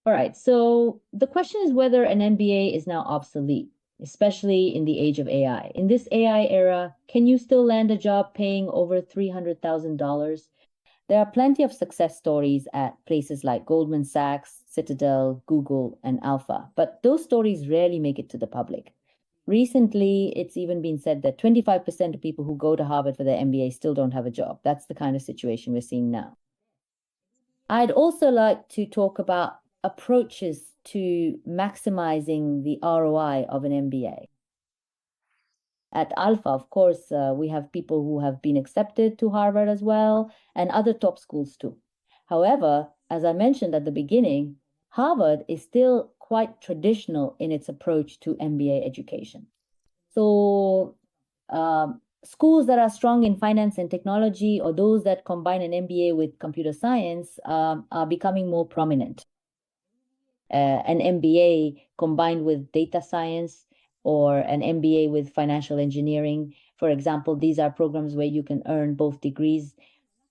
All right. So the question is whether an MBA is now obsolete, especially in the age of AI. In this AI era, can you still land a job paying over $300,000? There are plenty of success stories at places like Goldman Sachs, Citadel, Google, and Alpha, but those stories rarely make it to the public. Recently, it's even been said that 25% of people who go to Harvard for their MBA still don't have a job. That's the kind of situation we're seeing now. I'd also like to talk about approaches to maximizing the ROI of an MBA. At Alpha, of course, we have people who have been accepted to Harvard as well, and other top schools too. However, as I mentioned at the beginning, Harvard is still quite traditional in its approach to MBA education. So, schools that are strong in finance and technology, or those that combine an MBA with computer science, are becoming more prominent. An MBA combined with data science or an MBA with financial engineering, for example, these are programs where you can earn both degrees.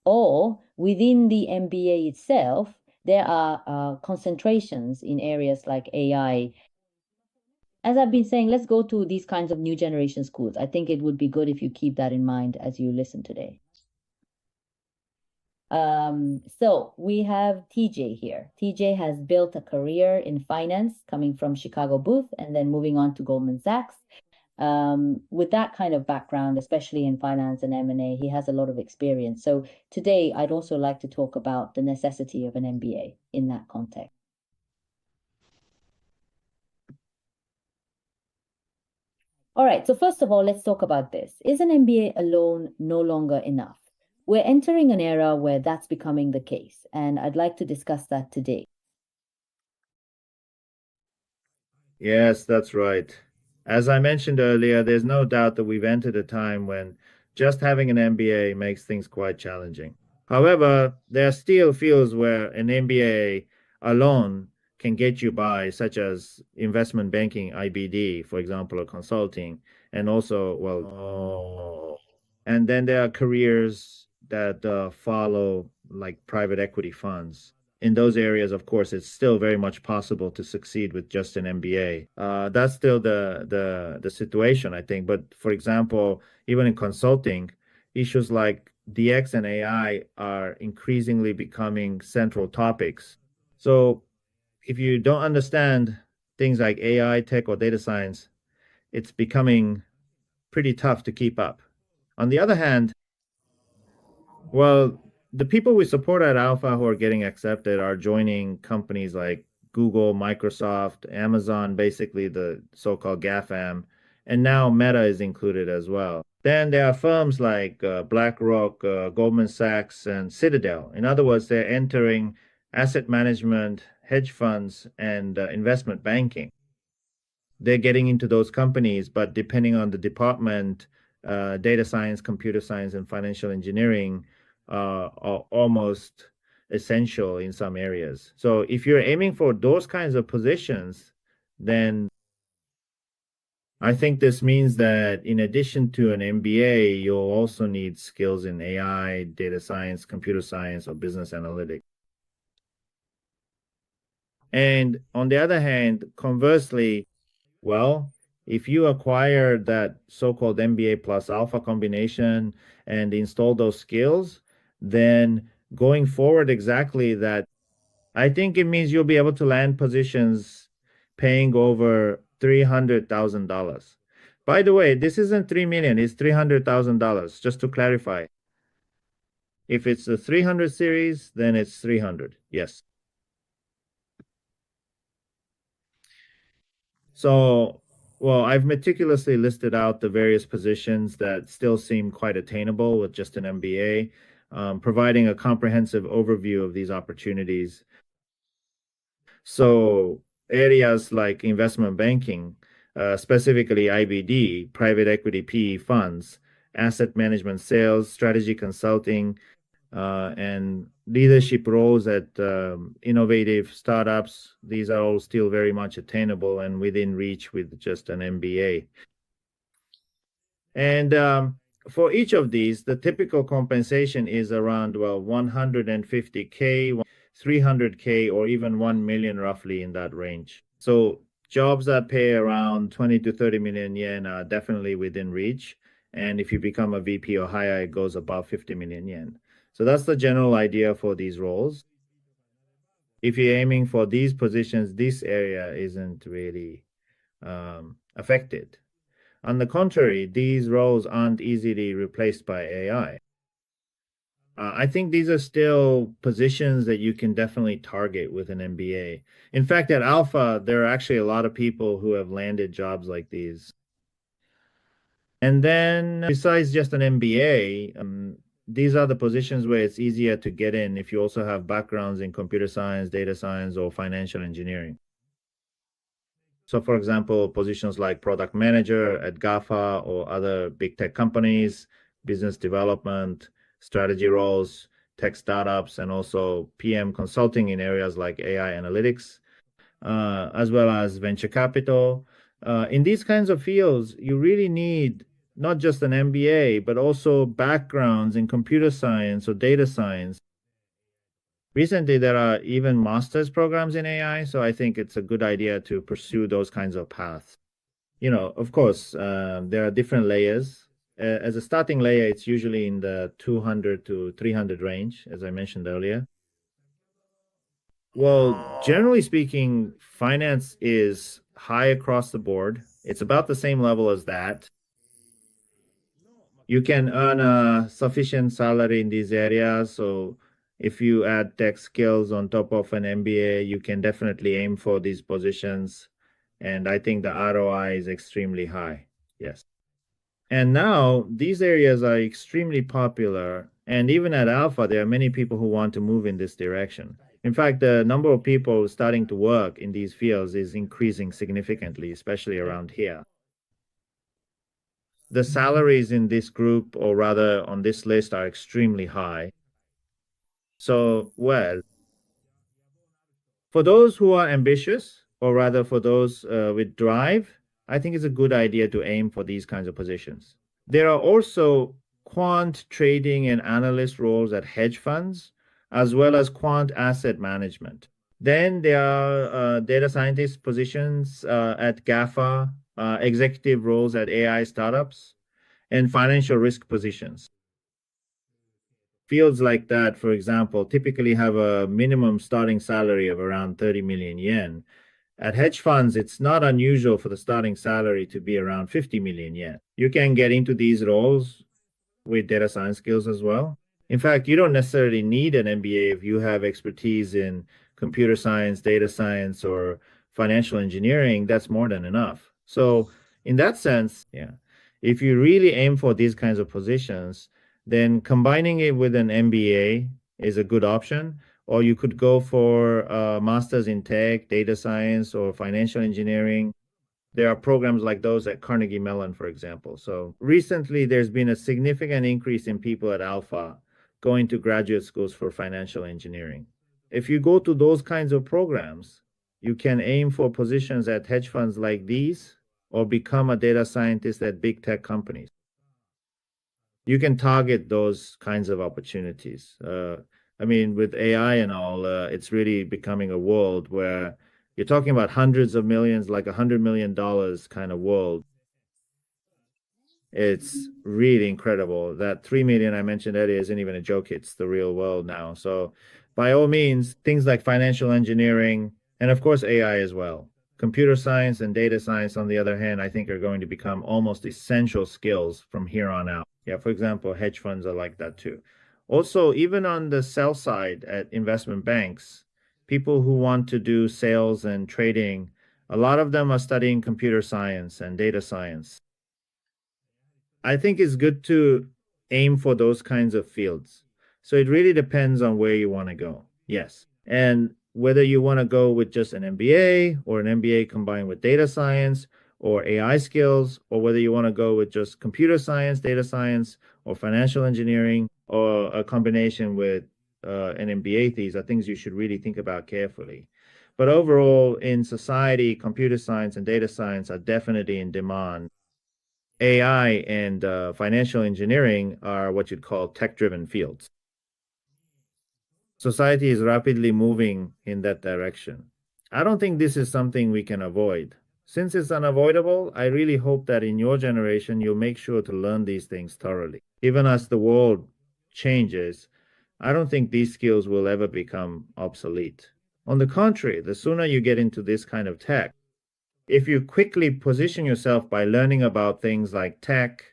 Or within the MBA itself, there are concentrations in areas like AI. As I've been saying, let's go to these kinds of new generation schools. I think it would be good if you keep that in mind as you listen today. So we have TJ here. TJ has built a career in finance coming from Chicago Booth and then moving on to Goldman Sachs. With that kind of background, especially in finance and M&A, he has a lot of experience. So today, I'd also like to talk about the necessity of an MBA in that context. All right, so first of all, let's talk about this. Is an MBA alone no longer enough? We're entering an era where that's becoming the case, and I'd like to discuss that today. Yes, that's right. As I mentioned earlier, there's no doubt that we've entered a time when just having an MBA makes things quite challenging. However, there are still fields where an MBA alone can get you by, such as investment banking, IBD, for example, or consulting, and also, and then there are careers that follow like private equity funds. In those areas, of course, it's still very much possible to succeed with just an MBA. That's still the situation, I think. But for example, even in consulting, issues like DX and AI are increasingly becoming central topics. So if you don't understand things like AI, tech, or data science, it's becoming pretty tough to keep up. On the other hand, well, the people we support at Alpha who are getting accepted are joining companies like Google, Microsoft, Amazon, basically the so-called GAFAM, and now Meta is included as well. Then there are firms like BlackRock, Goldman Sachs, and Citadel. In other words, they're entering asset management, hedge funds, and investment banking. They're getting into those companies, but depending on the department, data science, computer science, and financial engineering are almost essential in some areas. So if you're aiming for those kinds of positions, then I think this means that in addition to an MBA, you'll also need skills in AI, data science, computer science, or business analytics. And on the other hand, conversely, well, if you acquire that so-called MBA plus alpha combination and install those skills, then going forward, exactly that, I think it means you'll be able to land positions paying over $300,000. By the way, this isn't 3 million, it's $300,000, just to clarify. If it's the 300 series, then it's 300. Yes. So, well, I've meticulously listed out the various positions that still seem quite attainable with just an MBA, providing a comprehensive overview of these opportunities. So, areas like investment banking, specifically IBD, private equity PE funds, asset management sales, strategy consulting, and leadership roles at innovative startups. These are all still very much attainable and within reach with just an MBA. And for each of these, the typical compensation is around, well, 150K. 300K or even 1 million roughly in that range. So jobs that pay around 20 to 30 million yen are definitely within reach. And if you become a VP or higher, it goes above 50 million yen. So that's the general idea for these roles. If you're aiming for these positions, this area isn't really affected. On the contrary, these roles aren't easily replaced by AI. I think these are still positions that you can definitely target with an MBA. In fact, at Alpha, there are actually a lot of people who have landed jobs like these. And then, besides just an MBA, these are the positions where it's easier to get in if you also have backgrounds in computer science, data science, or financial engineering. So, for example, positions like product manager at GAFA or other big tech companies, business development, strategy roles, tech startups, and also PM consulting in areas like AI analytics, as well as venture capital. In these kinds of fields, you really need not just an MBA, but also backgrounds in computer science or data science. Recently, there are even master's programs in AI, so I think it's a good idea to pursue those kinds of paths. Of course, there are different layers. As a starting layer, it's usually in the 200 to 300 range, as I mentioned earlier. Well, generally speaking, finance is high across the board. It's about the same level as that. You can earn a sufficient salary in these areas. So if you add tech skills on top of an MBA, you can definitely aim for these positions. And I think the ROI is extremely high. Yes. And now these areas are extremely popular. And even at Alpha, there are many people who want to move in this direction. In fact, the number of people starting to work in these fields is increasing significantly, especially around here. The salaries in this group, or rather on this list, are extremely high. So, well, for those who are ambitious, or rather for those with drive, I think it's a good idea to aim for these kinds of positions. There are also quant trading and analyst roles at hedge funds, as well as quant asset management. Then there are data scientist positions at GAFA, executive roles at AI startups, and financial risk positions. Fields like that, for example, typically have a minimum starting salary of around 30 million yen. At hedge funds, it's not unusual for the starting salary to be around 50 million yen. You can get into these roles with data science skills as well. In fact, you don't necessarily need an MBA if you have expertise in computer science, data science, or financial engineering. That's more than enough. So, in that sense, yeah, if you really aim for these kinds of positions, then combining it with an MBA is a good option. Or you could go for a master's in tech, data science, or financial engineering. There are programs like those at Carnegie Mellon, for example. So recently, there's been a significant increase in people at Alpha going to graduate schools for financial engineering. If you go to those kinds of programs, you can aim for positions at hedge funds like these or become a data scientist at big tech companies. You can target those kinds of opportunities. I mean, with AI and all, it's really becoming a world where you're talking about hundreds of millions, like $100 million kind of world. It's really incredible. That 3 million I mentioned earlier isn't even a joke. It's the real world now. So, by all means, things like financial engineering and, of course, AI as well. Computer science and data science, on the other hand, I think are going to become almost essential skills from here on out. Yeah, for example, hedge funds are like that too. Also, even on the sell side at investment banks, people who want to do sales and trading, a lot of them are studying computer science and data science. I think it's good to aim for those kinds of fields. So it really depends on where you want to go. Yes. And whether you want to go with just an MBA or an MBA combined with data science or AI skills, or whether you want to go with just computer science, data science, or financial engineering, or a combination with an MBA, these are things you should really think about carefully. But overall, in society, computer science and data science are definitely in demand. AI and financial engineering are what you'd call tech-driven fields. Society is rapidly moving in that direction. I don't think this is something we can avoid. Since it's unavoidable, I really hope that in your generation, you'll make sure to learn these things thoroughly. Even as the world changes, I don't think these skills will ever become obsolete. On the contrary, the sooner you get into this kind of tech, if you quickly position yourself by learning about things like tech,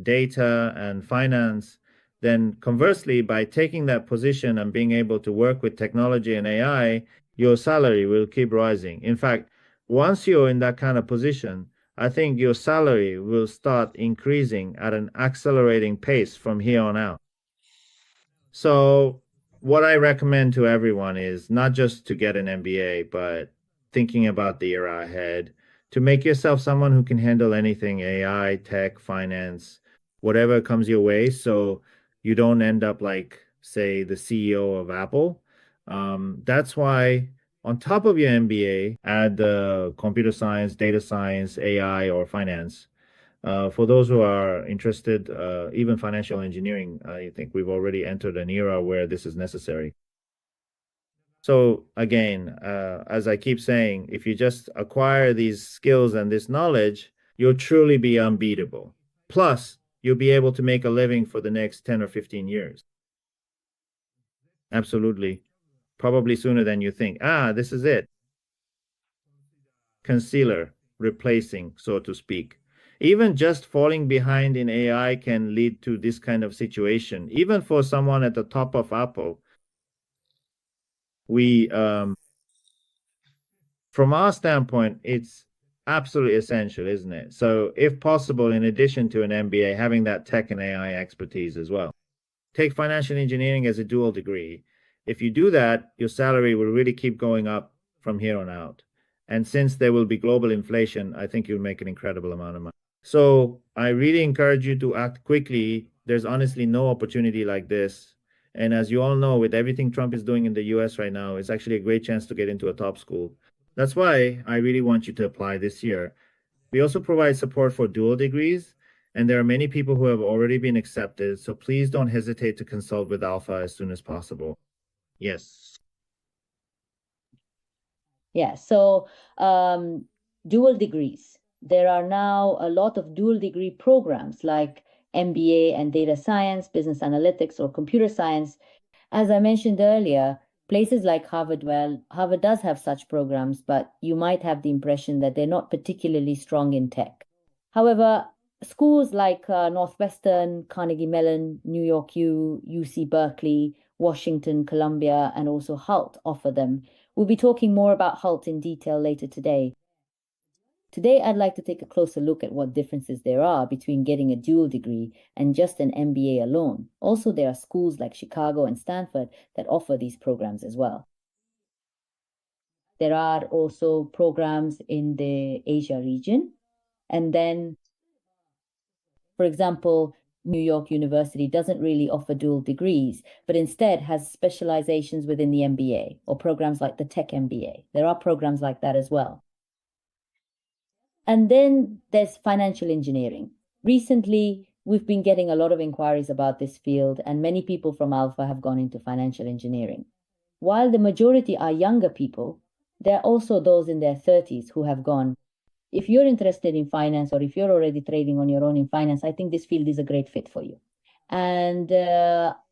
data, and finance, then conversely, by taking that position and being able to work with technology and AI, your salary will keep rising. In fact, once you're in that kind of position, I think your salary will start increasing at an accelerating pace from here on out. So, what I recommend to everyone is not just to get an MBA, but thinking about the era ahead, to make yourself someone who can handle anything AI, tech, finance, whatever comes your way. So you don't end up like, say, the CEO of Apple. That's why, on top of your MBA, add computer science, data science, AI, or finance. For those who are interested, even financial engineering, I think we've already entered an era where this is necessary. So again, as I keep saying, if you just acquire these skills and this knowledge, you'll truly be unbeatable. Plus, you'll be able to make a living for the next 10 or 15 years. Absolutely. Probably sooner than you think. This is it. Concealer, replacing, so to speak. Even just falling behind in AI can lead to this kind of situation. Even for someone at the top of Apple, we, from our standpoint, it's absolutely essential, isn't it? So, if possible, in addition to an MBA, having that tech and AI expertise as well. Take financial engineering as a dual degree. If you do that, your salary will really keep going up from here on out. And since there will be global inflation, I think you'll make an incredible amount of money. So I really encourage you to act quickly. There's honestly no opportunity like this. And as you all know, with everything Trump is doing in the US right now, it's actually a great chance to get into a top school. That's why I really want you to apply this year. We also provide support for dual degrees, and there are many people who have already been accepted, so please don't hesitate to consult with Alpha as soon as possible. Yes. Yeah, so dual degrees. There are now a lot of dual degree programs like MBA and data science, business analytics, or computer science. As I mentioned earlier, places like Harvard, well, Harvard does have such programs, but you might have the impression that they're not particularly strong in tech. However, schools like Northwestern, Carnegie Mellon, New York U, UC Berkeley, Washington, Columbia, and also HALT offer them. We'll be talking more about HALT in detail later today. Today, I'd like to take a closer look at what differences there are between getting a dual degree and just an MBA alone. Also, there are schools like Chicago and Stanford that offer these programs as well. There are also programs in the Asia region. And then, for example, New York University doesn't really offer dual degrees, but instead has specializations within the MBA or programs like the Tech MBA. There are programs like that as well. And then there's financial engineering. Recently, we've been getting a lot of inquiries about this field, and many people from Alpha have gone into financial engineering. While the majority are younger people, there are also those in their 30s who have gone. If you're interested in finance or if you're already trading on your own in finance, I think this field is a great fit for you. And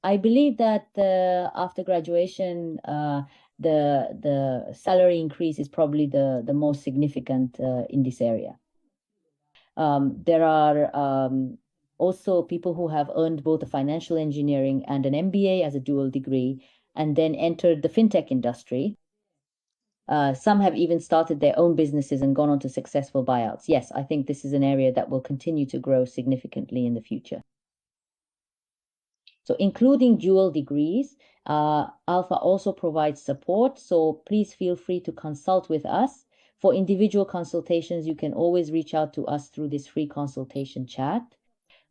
I believe that after graduation, the salary increase is probably the most significant in this area. There are also people who have earned both a financial engineering and an MBA as a dual degree and then entered the fintech industry. Some have even started their own businesses and gone on to successful buyouts. Yes, I think this is an area that will continue to grow significantly in the future. So including dual degrees, Alpha also provides support. So please feel free to consult with us. For individual consultations, you can always reach out to us through this free consultation chat.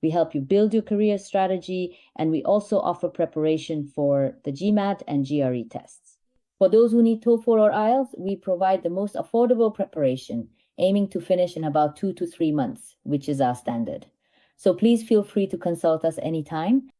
We help you build your career strategy, and we also offer preparation for the GMAT and GRE tests. For those who need TOEFL or IELTS, we provide the most affordable preparation, aiming to finish in about 2 to 3 months, which is our standard. So please feel free to consult us anytime.